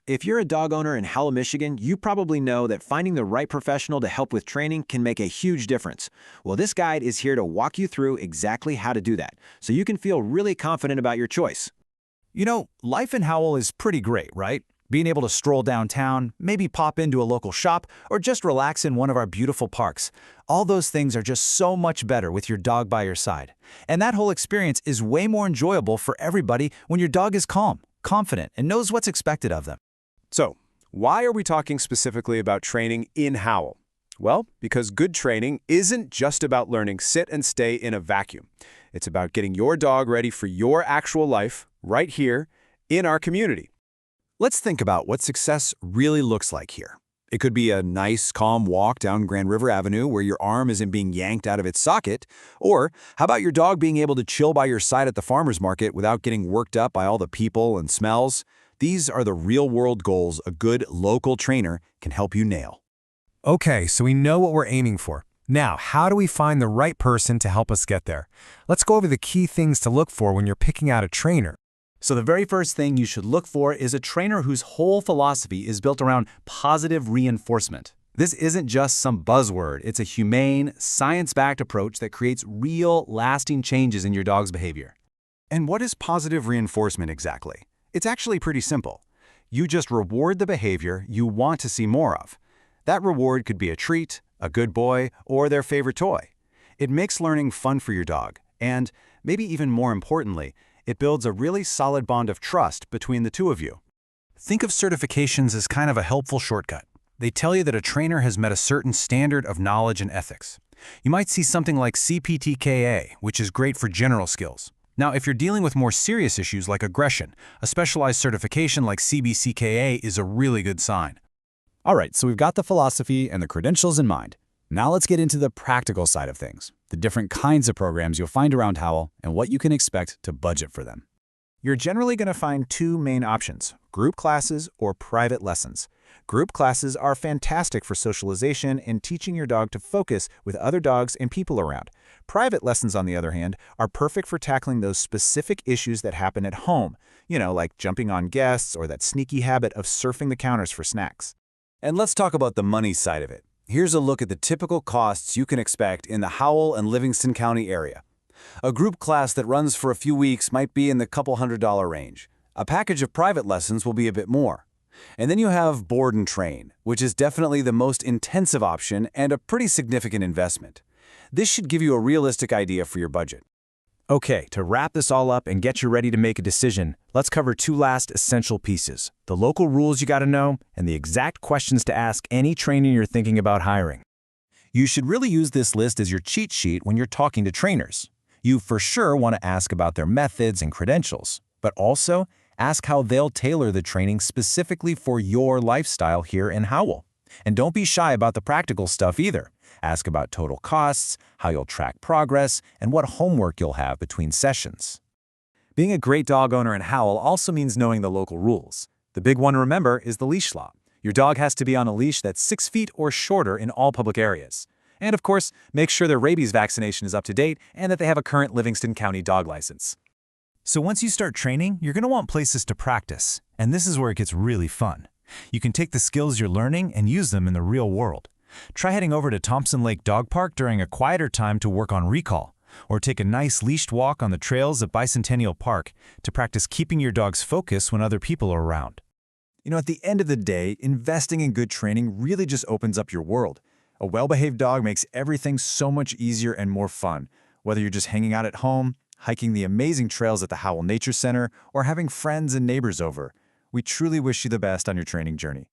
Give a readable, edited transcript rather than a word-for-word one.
If you're a dog owner in Howell, Michigan, you probably know that finding the right professional to help with training can make a huge difference. Well, this guide is here to walk you through exactly how to do that, so you can feel really confident about your choice. You know, life in Howell is pretty great, right? Being able to stroll downtown, maybe pop into a local shop, or just relax in one of our beautiful parks. All those things are just so much better with your dog by your side. And that whole experience is way more enjoyable for everybody when your dog is calm, confident, and knows what's expected of them. So, why are we talking specifically about training in Howell? Well, because good training isn't just about learning sit and stay in a vacuum. It's about getting your dog ready for your actual life right here in our community. Let's think about what success really looks like here. It could be a nice, calm walk down Grand River Avenue where your arm isn't being yanked out of its socket. Or how about your dog being able to chill by your side at the farmer's market without getting worked up by all the people and smells? These are the real-world goals a good local trainer can help you nail. Okay, so we know what we're aiming for. Now, how do we find the right person to help us get there? Let's go over the key things to look for when you're picking out a trainer. So the very first thing you should look for is a trainer whose whole philosophy is built around positive reinforcement. This isn't just some buzzword. It's a humane, science-backed approach that creates real, lasting changes in your dog's behavior. And what is positive reinforcement exactly? It's actually pretty simple. You just reward the behavior you want to see more of. That reward could be a treat, a good boy, or their favorite toy. It makes learning fun for your dog, and, maybe even more importantly, it builds a really solid bond of trust between the two of you. Think of certifications as kind of a helpful shortcut. They tell you that a trainer has met a certain standard of knowledge and ethics. You might see something like CPTKA, which is great for general skills. Now, if you're dealing with more serious issues like aggression, a specialized certification like CBCKA is a really good sign. All right, so we've got the philosophy and the credentials in mind. Now let's get into the practical side of things, the different kinds of programs you'll find around Howell and what you can expect to budget for them. You're generally going to find two main options, group classes or private lessons. Group classes are fantastic for socialization and teaching your dog to focus with other dogs and people around. Private lessons, on the other hand, are perfect for tackling those specific issues that happen at home, like jumping on guests or that sneaky habit of surfing the counters for snacks. And let's talk about the money side of it. Here's a look at the typical costs you can expect in the Howell and Livingston County area. A group class that runs for a few weeks might be in the couple $100 range. A package of private lessons will be a bit more. And then you have board and train, which is definitely the most intensive option and a pretty significant investment. This should give you a realistic idea for your budget. Okay, to wrap this all up and get you ready to make a decision, let's cover two last essential pieces: the local rules you got to know and the exact questions to ask any trainer you're thinking about hiring. You should really use this list as your cheat sheet when you're talking to trainers. You for sure want to ask about their methods and credentials, but also ask how they'll tailor the training specifically for your lifestyle here in Howell. And don't be shy about the practical stuff either. Ask about total costs, how you'll track progress, and what homework you'll have between sessions. Being a great dog owner in Howell also means knowing the local rules. The big one to remember is the leash law. Your dog has to be on a leash that's 6 feet or shorter in all public areas. And of course, make sure their rabies vaccination is up to date and that they have a current Livingston County dog license. So once you start training, you're going to want places to practice, and this is where it gets really fun. You can take the skills you're learning and use them in the real world. Try heading over to Thompson Lake Dog Park during a quieter time to work on recall, or take a nice leashed walk on the trails at Bicentennial Park to practice keeping your dog's focus when other people are around. At the end of the day, investing in good training really just opens up your world. A well-behaved dog makes everything so much easier and more fun, whether you're just hanging out at home, hiking the amazing trails at the Howell Nature Center, or having friends and neighbors over. We truly wish you the best on your training journey.